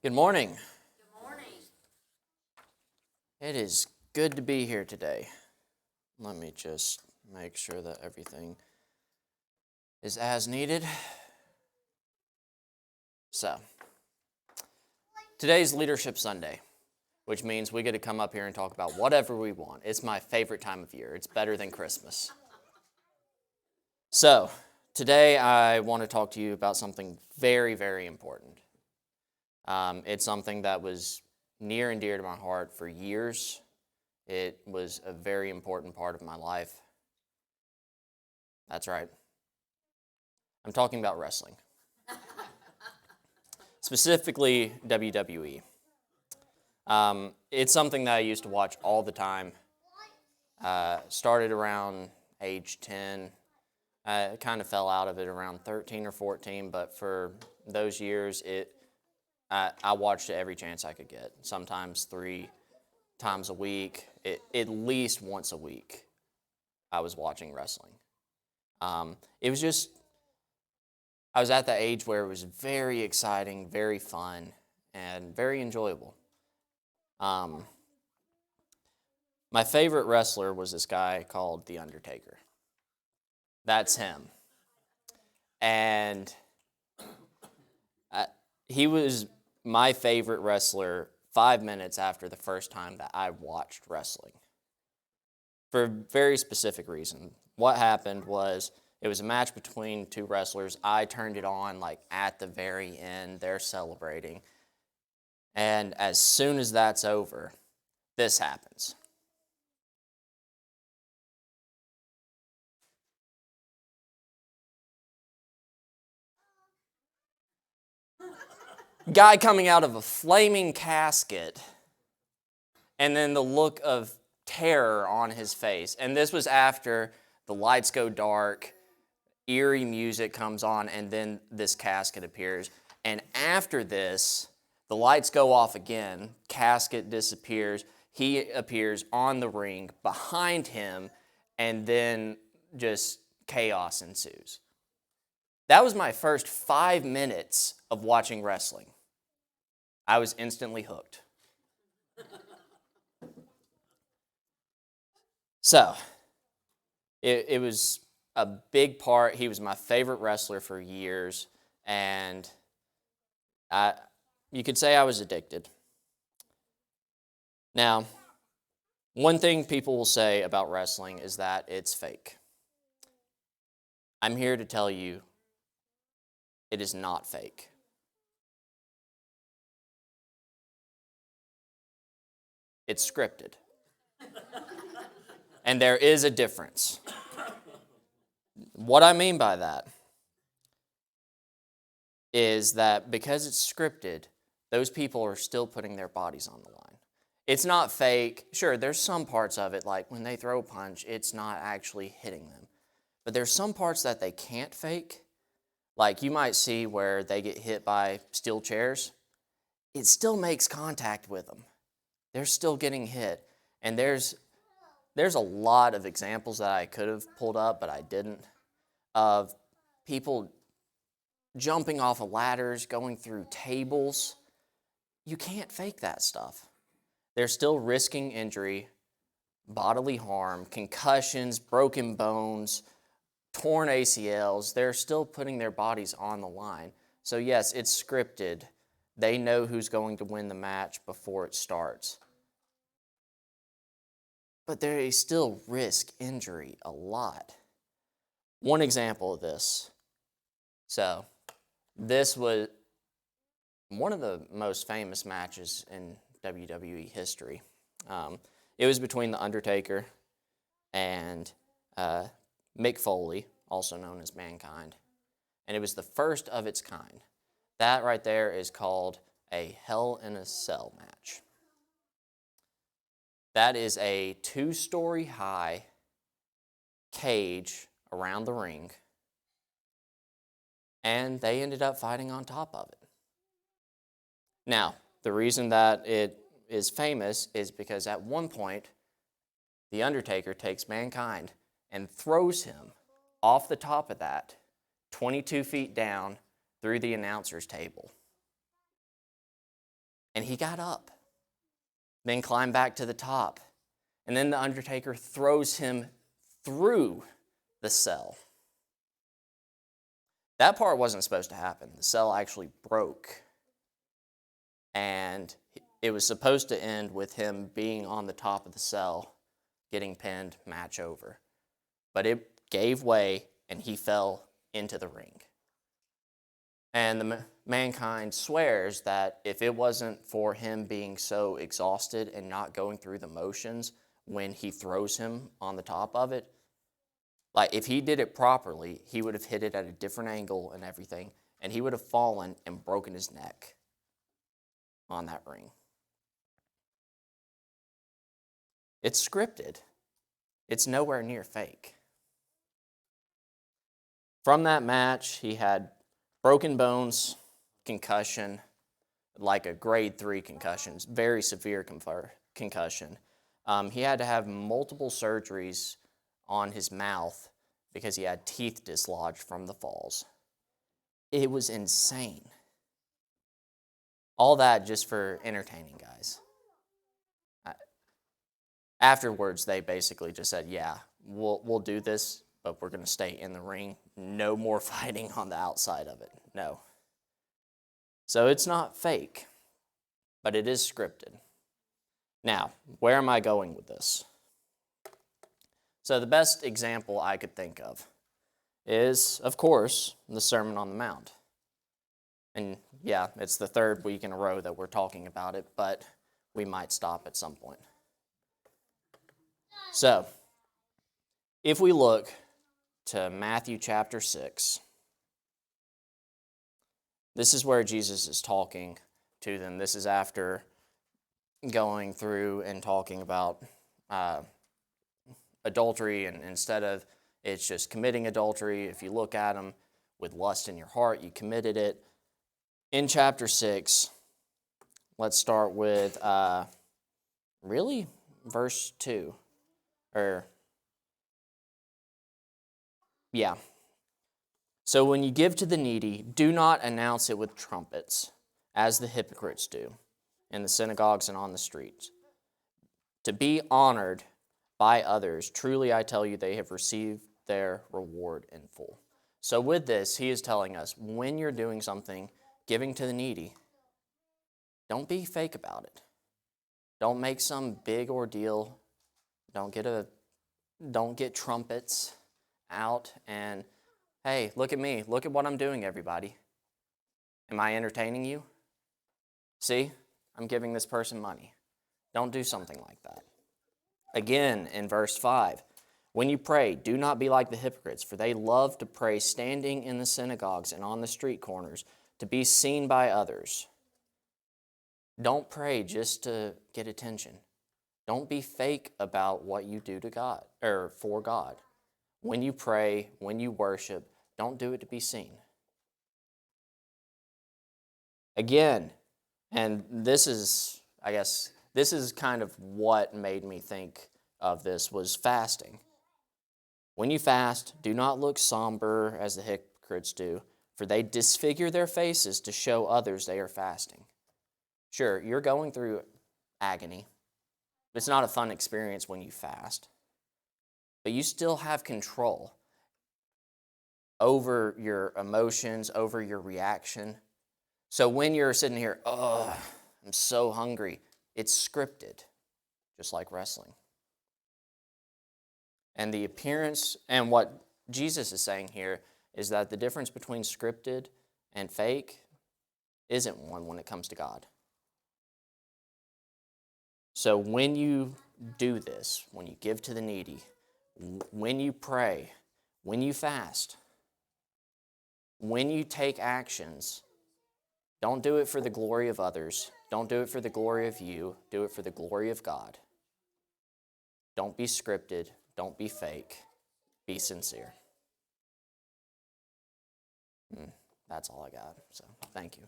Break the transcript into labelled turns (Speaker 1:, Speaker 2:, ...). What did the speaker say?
Speaker 1: Good morning.
Speaker 2: Good morning.
Speaker 1: It is good to be here today. Let me just make sure that everything is as needed. So, today's Leadership Sunday, which means we get to come up here and talk about whatever we want. It's my favorite time of year. It's better than Christmas. So, today I want to talk to you about something very, very important. It's something that was near and dear to my heart for years. It was a very important part of my life. That's right. I'm talking about wrestling. Specifically, WWE. It's something that I used to watch all the time. Started around age 10. I kind of fell out of it around 13 or 14, but for those years, I watched it every chance I could get, sometimes 3 times a week, at least once a week, I was watching wrestling. It was just, I was at the age where it was very exciting, very fun, and very enjoyable. My favorite wrestler was this guy called The Undertaker. That's him. And he was my favorite wrestler 5 minutes after the first time that I watched wrestling. For a very specific reason. What happened was it was a match between 2 wrestlers. I turned it on like at the very end. They're celebrating. And as soon as that's over, this happens. Guy coming out of a flaming casket, and then the look of terror on his face. And this was after the lights go dark, eerie music comes on, and then this casket appears. And after this, the lights go off again, casket disappears, he appears on the ring behind him, and then just chaos ensues. That was my first 5 minutes of watching wrestling. I was instantly hooked. So, it was a big part. He was my favorite wrestler for years, and you could say I was addicted. Now, one thing people will say about wrestling is that it's fake. I'm here to tell you it is not fake. It's scripted. And there is a difference. What I mean by that is that because it's scripted, those people are still putting their bodies on the line. It's not fake. Sure, there's some parts of it, like when they throw a punch, it's not actually hitting them. But there's some parts that they can't fake. Like you might see where they get hit by steel chairs. It still makes contact with them. They're still getting hit. And there's a lot of examples that I could have pulled up, but I didn't, of people jumping off of ladders, going through tables. You can't fake that stuff. They're still risking injury, bodily harm, concussions, broken bones, torn ACLs. They're still putting their bodies on the line. So yes, it's scripted. They know who's going to win the match before it starts. But they still risk injury a lot. One example of this. So, this was one of the most famous matches in WWE history. It was between The Undertaker and Mick Foley, also known as Mankind. And it was the first of its kind. That right there is called a Hell in a Cell match. That is a 2-story high cage around the ring, and they ended up fighting on top of it. Now, the reason that it is famous is because at one point, The Undertaker takes Mankind and throws him off the top of that, 22 feet down, through the announcer's table. And he got up, then climbed back to the top. And then the Undertaker throws him through the cell. That part wasn't supposed to happen. The cell actually broke. And it was supposed to end with him being on the top of the cell, getting pinned, match over. But it gave way, and he fell into the ring. And the mankind swears that if it wasn't for him being so exhausted and not going through the motions when he throws him on the top of it, like if he did it properly, he would have hit it at a different angle and everything, and he would have fallen and broken his neck on that ring. It's scripted. It's nowhere near fake. From that match, he had broken bones, concussion, like a grade 3 concussion, very severe concussion. He had to have multiple surgeries on his mouth because he had teeth dislodged from the falls. It was insane. All that just for entertaining guys. Afterwards, they basically just said, yeah, we'll do this, but we're going to stay in the ring. No more fighting on the outside of it. No. So it's not fake, but it is scripted. Now, where am I going with this? So the best example I could think of is, of course, the Sermon on the Mount. And yeah, it's the third week in a row that we're talking about it, but we might stop at some point. So, if we look to Matthew chapter 6, this is where Jesus is talking to them. This is after going through and talking about adultery, and instead of it's just committing adultery, if you look at them with lust in your heart, you committed it. In chapter 6, let's start with verse 2. So when you give to the needy, do not announce it with trumpets, as the hypocrites do in the synagogues and on the streets, to be honored by others. Truly I tell you, they have received their reward in full. So with this, he is telling us, when you're doing something, giving to the needy, don't be fake about it. Don't make some big ordeal. Don't get trumpets out and, hey, look at me. Look at what I'm doing, everybody. Am I entertaining you? See, I'm giving this person money. Don't do something like that. Again, in verse 5, when you pray, do not be like the hypocrites, for they love to pray standing in the synagogues and on the street corners to be seen by others. Don't pray just to get attention. Don't be fake about what you do to God or for God. When you pray, when you worship, don't do it to be seen. Again, and this is kind of what made me think of this, was fasting. When you fast, do not look somber as the hypocrites do, for they disfigure their faces to show others they are fasting. Sure, you're going through agony. It's not a fun experience when you fast. But you still have control over your emotions, over your reaction. So when you're sitting here, oh, I'm so hungry, it's scripted, just like wrestling. And the appearance, and what Jesus is saying here, is that the difference between scripted and fake isn't one when it comes to God. So when you do this, when you give to the needy, when you pray, when you fast, when you take actions, don't do it for the glory of others. Don't do it for the glory of you. Do it for the glory of God. Don't be scripted. Don't be fake. Be sincere. That's all I got. So thank you.